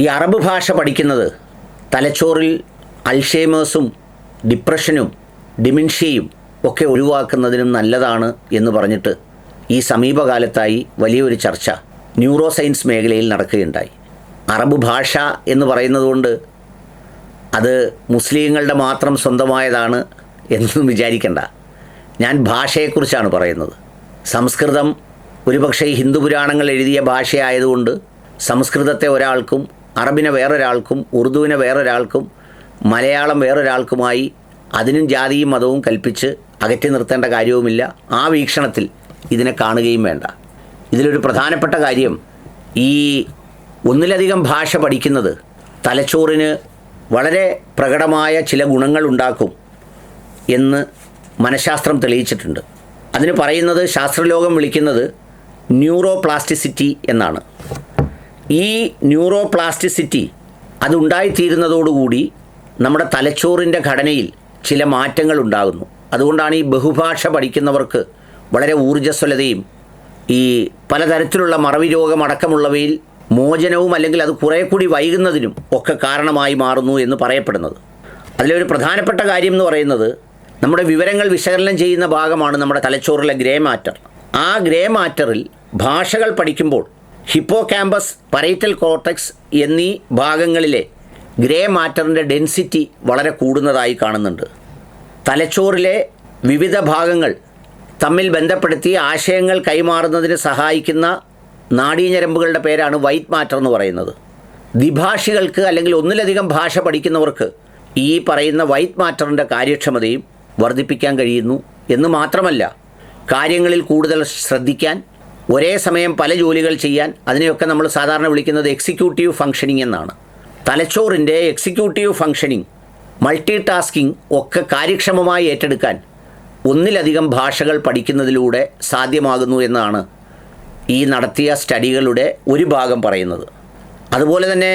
ഈ അറബ് ഭാഷ പഠിക്കുന്നത് തലച്ചോറിൽ അൽഷൈമേഴ്സും ഡിപ്രഷനും ഡിമെൻഷ്യയും ഒക്കെ ഒഴിവാക്കുന്നതിനും നല്ലതാണ് എന്ന് പറഞ്ഞിട്ട് ഈ സമീപകാലത്തായി വലിയൊരു ചർച്ച ന്യൂറോ സയൻസ് മേഖലയിൽ നടക്കുകയുണ്ടായി. അറബ് ഭാഷ എന്ന് പറയുന്നതുകൊണ്ട് അത് മുസ്ലിങ്ങളുടെ മാത്രം സ്വന്തമായതാണ് എന്നൊന്നും വിചാരിക്കേണ്ട. ഞാൻ ഭാഷയെക്കുറിച്ചാണ് പറയുന്നത്. സംസ്കൃതം ഒരുപക്ഷെ ഹിന്ദു പുരാണങ്ങൾ എഴുതിയ ഭാഷയായതുകൊണ്ട് സംസ്കൃതത്തെ ഒരാൾക്കും അറബിനെ വേറൊരാൾക്കും ഉറുദുവിനെ വേറൊരാൾക്കും മലയാളം വേറൊരാൾക്കുമായി അതിനും ജാതിയും മതവും കൽപ്പിച്ച് അകറ്റി നിർത്തേണ്ട കാര്യവുമില്ല. ആ വീക്ഷണത്തിൽ ഇതിനെ കാണുകയും വേണ്ട. ഇതിലൊരു പ്രധാനപ്പെട്ട കാര്യം, ഈ ഒന്നിലധികം ഭാഷ പഠിക്കുന്നത് തലച്ചോറിന് വളരെ പ്രകടമായ ചില ഗുണങ്ങൾ ഉണ്ടാക്കും എന്ന് മനഃശാസ്ത്രം തെളിയിച്ചിട്ടുണ്ട്. അതിന് പറയുന്നത്, ശാസ്ത്രലോകം വിളിക്കുന്നത് ന്യൂറോ പ്ലാസ്റ്റിസിറ്റി എന്നാണ്. ഈ ന്യൂറോ പ്ലാസ്റ്റിസിറ്റി അതുണ്ടായിത്തീരുന്നതോടുകൂടി നമ്മുടെ തലച്ചോറിൻ്റെ ഘടനയിൽ ചില മാറ്റങ്ങൾ ഉണ്ടാകുന്നു. അതുകൊണ്ടാണ് ഈ ബഹുഭാഷ പഠിക്കുന്നവർക്ക് വളരെ ഊർജ്ജസ്വലതയും ഈ പലതരത്തിലുള്ള മറവി രോഗമടക്കമുള്ളവയിൽ മോചനവും അല്ലെങ്കിൽ അത് കുറേ കൂടി വൈകുന്നതിനും ഒക്കെ കാരണമായി മാറുന്നു എന്ന് പറയപ്പെടുന്നത്. അതിലൊരു പ്രധാനപ്പെട്ട കാര്യം എന്ന് പറയുന്നത്, നമ്മുടെ വിവരങ്ങൾ വിശകലനം ചെയ്യുന്ന ഭാഗമാണ് നമ്മുടെ തലച്ചോറിലെ ഗ്രേ മാറ്റർ. ആ ഗ്രേ മാറ്ററിൽ ഭാഷകൾ പഠിക്കുമ്പോൾ ഹിപ്പോകാമ്പസ്, പരൈറ്റൽ കോർട്ടെക്സ് എന്നീ ഭാഗങ്ങളിലെ ഗ്രേ മാറ്ററിൻ്റെ ഡെൻസിറ്റി വളരെ കൂടുന്നതായി കാണുന്നുണ്ട്. തലച്ചോറിലെ വിവിധ ഭാഗങ്ങൾ തമ്മിൽ ബന്ധപ്പെടുത്തി ആശയങ്ങൾ കൈമാറുന്നതിന് സഹായിക്കുന്ന നാഡീഞരമ്പുകളുടെ പേരാണ് വൈറ്റ് മാറ്റർ എന്ന് പറയുന്നത്. ദ്വിഭാഷികൾക്ക് അല്ലെങ്കിൽ ഒന്നിലധികം ഭാഷ പഠിക്കുന്നവർക്ക് ഈ പറയുന്ന വൈറ്റ് മാറ്ററിൻ്റെ കാര്യക്ഷമതയും വർദ്ധിപ്പിക്കാൻ കഴിയുന്നു എന്ന് മാത്രമല്ല, കാര്യങ്ങളിൽ കൂടുതൽ ശ്രദ്ധിക്കാൻ, ഒരേ സമയം പല ജോലികൾ ചെയ്യാൻ, അതിനെയൊക്കെ നമ്മൾ സാധാരണ വിളിക്കുന്നത് എക്സിക്യൂട്ടീവ് ഫങ്ഷനിങ് എന്നാണ്. തലച്ചോറിൻ്റെ എക്സിക്യൂട്ടീവ് ഫങ്ഷനിങ്, മൾട്ടി ടാസ്കിംഗ് ഒക്കെ കാര്യക്ഷമമായി ഏറ്റെടുക്കാൻ ഒന്നിലധികം ഭാഷകൾ പഠിക്കുന്നതിലൂടെ സാധ്യമാകുന്നു എന്നാണ് ഈ നടത്തിയ സ്റ്റഡികളുടെ ഒരു ഭാഗം പറയുന്നത്. അതുപോലെ തന്നെ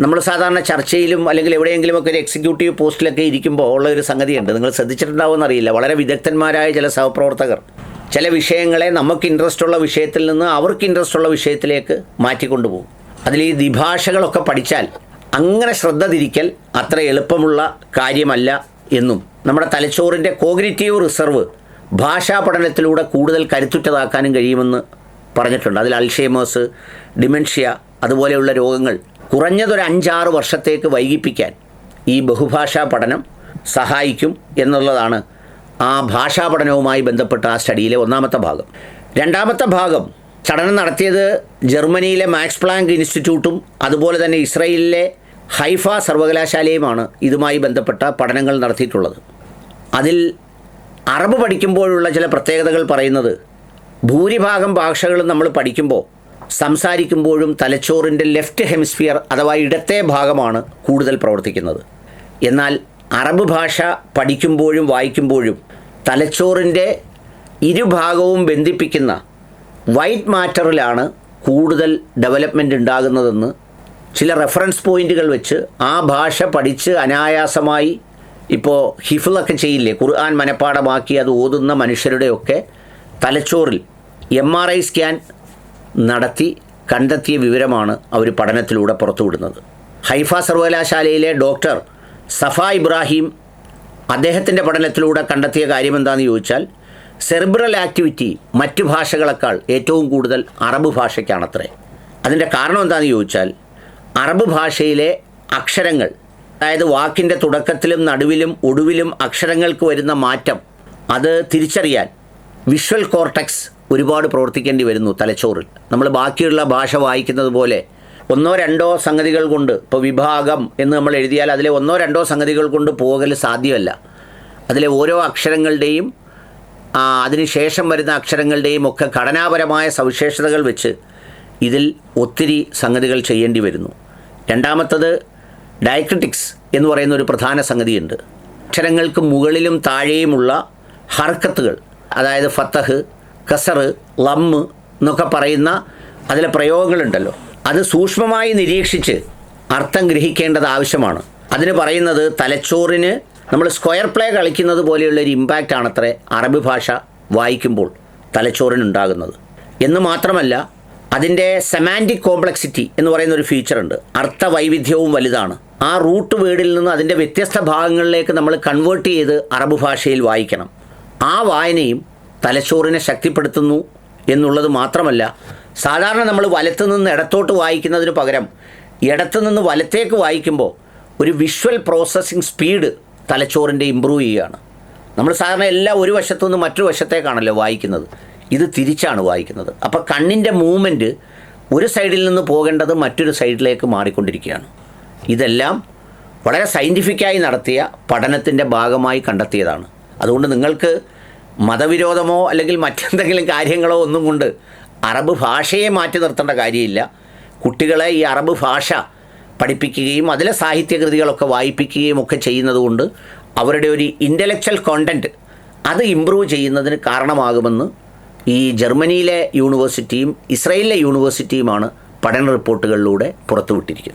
നമ്മൾ സാധാരണ ചർച്ചയിലും അല്ലെങ്കിൽ എവിടെയെങ്കിലുമൊക്കെ ഒരു എക്സിക്യൂട്ടീവ് പോസ്റ്റിലൊക്കെ ഇരിക്കുമ്പോൾ ഉള്ള ഒരു സംഗതിയുണ്ട്, നിങ്ങൾ ശ്രദ്ധിച്ചിട്ടുണ്ടാവുമെന്നറിയില്ല. വളരെ വിദഗ്ധന്മാരായ ചില സഹപ്രവർത്തകർ ചില വിഷയങ്ങളെ നമുക്ക് ഇൻട്രസ്റ്റ് ഉള്ള വിഷയത്തിൽ നിന്ന് അവർക്ക് ഇൻട്രസ്റ്റ് ഉള്ള വിഷയത്തിലേക്ക് മാറ്റിക്കൊണ്ടുപോകും. അതിൽ ഈ ദ്വിഭാഷകളൊക്കെ പഠിച്ചാൽ അങ്ങനെ ശ്രദ്ധ തിരിക്കൽ അത്ര എളുപ്പമുള്ള കാര്യമല്ല എന്നും നമ്മുടെ തലച്ചോറിൻ്റെ കോഗ്നിറ്റീവ് റിസർവ് ഭാഷാ പഠനത്തിലൂടെ കൂടുതൽ കരുത്തുറ്റതാക്കാനും കഴിയുമെന്ന് പറഞ്ഞിട്ടുണ്ട്. അതിൽ അൽഷൈമേഴ്സ്, ഡിമെൻഷ്യ അതുപോലെയുള്ള രോഗങ്ങൾ കുറഞ്ഞതൊരു 5-6 വർഷത്തേക്ക് വൈകിപ്പിക്കാൻ ഈ ബഹുഭാഷാ പഠനം സഹായിക്കും എന്നുള്ളതാണ് ആ ഭാഷാ പഠനവുമായി ബന്ധപ്പെട്ട ആ സ്റ്റഡിയിലെ ഒന്നാമത്തെ ഭാഗം. രണ്ടാമത്തെ ഭാഗം പഠനം നടത്തിയത് ജർമ്മനിയിലെ മാക്സ് പ്ലാങ്ക് ഇൻസ്റ്റിറ്റ്യൂട്ടും അതുപോലെ തന്നെ ഇസ്രയേലിലെ ഹൈഫ സർവകലാശാലയുമാണ് ഇതുമായി ബന്ധപ്പെട്ട പഠനങ്ങൾ നടത്തിയിട്ടുള്ളത്. അതിൽ അറബ് പഠിക്കുമ്പോഴുള്ള ചില പ്രത്യേകതകൾ പറയുന്നത്, ഭൂരിഭാഗം ഭാഷകളും നമ്മൾ പഠിക്കുമ്പോൾ സംസാരിക്കുമ്പോഴും തലച്ചോറിൻ്റെ ലെഫ്റ്റ് ഹെമിസ്ഫിയർ അഥവാ ഇടത്തെ ഭാഗമാണ് കൂടുതൽ പ്രവർത്തിക്കുന്നത്. എന്നാൽ അറബ് ഭാഷ പഠിക്കുമ്പോഴും വായിക്കുമ്പോഴും തലച്ചോറിൻ്റെ ഇരുഭാഗവും ബന്ധിപ്പിക്കുന്ന വൈറ്റ് മാറ്ററിലാണ് കൂടുതൽ ഡെവലപ്മെൻറ്റ് ഉണ്ടാകുന്നതെന്ന് ചില റെഫറൻസ് പോയിൻറ്റുകൾ വെച്ച് ആ ഭാഷ പഠിച്ച് അനായാസമായി ഇപ്പോൾ ഹിഫ്ളൊക്കെ ചെയ്യില്ലേ, ഖുർആൻ മനഃപ്പാഠമാക്കി അത് ഓതുന്ന മനുഷ്യരുടെയൊക്കെ തലച്ചോറിൽ MRI സ്കാൻ നടത്തി കണ്ടെത്തിയ വിവരമാണ് അവർ പഠനത്തിലൂടെ പുറത്തുവിടുന്നത്. ഹൈഫ സർവകലാശാലയിലെ ഡോക്ടർ സഫ ഇബ്രാഹിം അദ്ദേഹത്തിൻ്റെ പഠനത്തിലൂടെ കണ്ടെത്തിയ കാര്യം എന്താണെന്ന് ചോദിച്ചാൽ, സെറിബ്രൽ ആക്ടിവിറ്റി മറ്റു ഭാഷകളെക്കാൾ ഏറ്റവും കൂടുതൽ അറബ് ഭാഷയ്ക്കാണത്രേ. അതിൻ്റെ കാരണം എന്താണെന്ന് ചോദിച്ചാൽ, അറബ് ഭാഷയിലെ അക്ഷരങ്ങൾ, അതായത് വാക്കിൻ്റെ തുടക്കത്തിലും നടുവിലും ഒടുവിലും അക്ഷരങ്ങൾക്ക് വരുന്ന മാറ്റം, അത് തിരിച്ചറിയാൻ വിഷ്വൽ കോർട്ടെക്സ് ഒരുപാട് പ്രവർത്തിക്കേണ്ടി വരുന്നു തലച്ചോറിൽ. നമ്മൾ ബാക്കിയുള്ള ഭാഷ വായിക്കുന്നത് പോലെ 1-2 സംഗതികൾ കൊണ്ട്, ഇപ്പോൾ വിഭാഗം എന്ന് നമ്മൾ എഴുതിയാൽ അതിലെ 1-2 സംഗതികൾ കൊണ്ട് പോകൽ സാധ്യമല്ല. അതിലെ ഓരോ അക്ഷരങ്ങളുടെയും അതിനുശേഷം വരുന്ന അക്ഷരങ്ങളുടെയും ഒക്കെ ഘടനാപരമായ സവിശേഷതകൾ വെച്ച് ഇതിൽ ഒത്തിരി സംഗതികൾ ചെയ്യേണ്ടി വരുന്നു. രണ്ടാമത്തത് ഡയക്രിറ്റിക്സ് എന്ന് പറയുന്ന ഒരു പ്രധാന സംഗതിയുണ്ട്. അക്ഷരങ്ങൾക്ക് മുകളിലും താഴെയുമുള്ള ഹർക്കത്തുകൾ, അതായത് ഫത്തഹ്, കസറ്, ലമ്മ് എന്നൊക്കെ പറയുന്ന അതിലെ പ്രയോഗങ്ങളുണ്ടല്ലോ, അത് സൂക്ഷ്മമായി നിരീക്ഷിച്ച് അർത്ഥം ഗ്രഹിക്കേണ്ടത് ആവശ്യമാണ്. അതിന് പറയുന്നത് തലച്ചോറിന് നമ്മൾ സ്ക്വയർ പ്ലേ കളിക്കുന്നത് പോലെയുള്ളൊരു ഇമ്പാക്റ്റ് ആണത്രേ അറബി ഭാഷ വായിക്കുമ്പോൾ തലച്ചോറിനുണ്ടാകുന്നത്. എന്ന് മാത്രമല്ല, അതിൻ്റെ സെമാൻറ്റിക് കോംപ്ലക്സിറ്റി എന്ന് പറയുന്ന ഒരു ഫീച്ചറുണ്ട്. അർത്ഥവൈവിധ്യവും വലുതാണ്. ആ റൂട്ട് വേർഡിൽ നിന്ന് അതിൻ്റെ വ്യത്യസ്ത ഭാഗങ്ങളിലേക്ക് നമ്മൾ കൺവേർട്ട് ചെയ്ത് അറബ് ഭാഷയിൽ വായിക്കണം. ആ വായനയും തലച്ചോറിനെ ശക്തിപ്പെടുത്തുന്നു എന്നുള്ളത് മാത്രമല്ല, സാധാരണ നമ്മൾ വലത്തു നിന്ന് ഇടത്തോട്ട് വായിക്കുന്നതിന് പകരം ഇടത്തു നിന്ന് വലത്തേക്ക് വായിക്കുമ്പോൾ ഒരു വിഷ്വൽ പ്രോസസ്സിംഗ് സ്പീഡ് തലച്ചോറിൻ്റെ ഇമ്പ്രൂവ് ചെയ്യുകയാണ്. നമ്മൾ സാധാരണ എല്ലാം ഒരു വശത്തു നിന്ന് മറ്റൊരു വശത്തേക്കാണല്ലോ വായിക്കുന്നത്, ഇത് തിരിച്ചാണ് വായിക്കുന്നത്. അപ്പോൾ കണ്ണിൻ്റെ മൂവ്മെൻറ്റ് ഒരു സൈഡിൽ നിന്ന് പോകേണ്ടത് മറ്റൊരു സൈഡിലേക്ക് മാറിക്കൊണ്ടിരിക്കുകയാണ്. ഇതെല്ലാം വളരെ സയൻറ്റിഫിക്കായി നടത്തിയ പഠനത്തിൻ്റെ ഭാഗമായി കണ്ടെത്തിയതാണ്. അതുകൊണ്ട് നിങ്ങൾക്ക് മതവിരോധമോ അല്ലെങ്കിൽ മറ്റെന്തെങ്കിലും കാര്യങ്ങളോ ഒന്നും കൊണ്ട് അറബ് ഭാഷയെ മാറ്റി നിർത്തേണ്ട കാര്യമില്ല. കുട്ടികളെ ഈ അറബ് ഭാഷ പഠിപ്പിക്കുകയും അതിലെ സാഹിത്യകൃതികളൊക്കെ വായിപ്പിക്കുകയും ഒക്കെ ചെയ്യുന്നത് കൊണ്ട് അവരുടെ ഒരു ഇൻ്റലക്ച്വൽ കോണ്ടൻറ്റ് അത് ഇമ്പ്രൂവ് ചെയ്യുന്നതിന് കാരണമാകുമെന്ന് ഈ ജർമ്മനിയിലെ യൂണിവേഴ്സിറ്റിയും ഇസ്രയേലിലെ യൂണിവേഴ്സിറ്റിയുമാണ് പഠന റിപ്പോർട്ടുകളിലൂടെ പുറത്തുവിട്ടിരിക്കുന്നത്.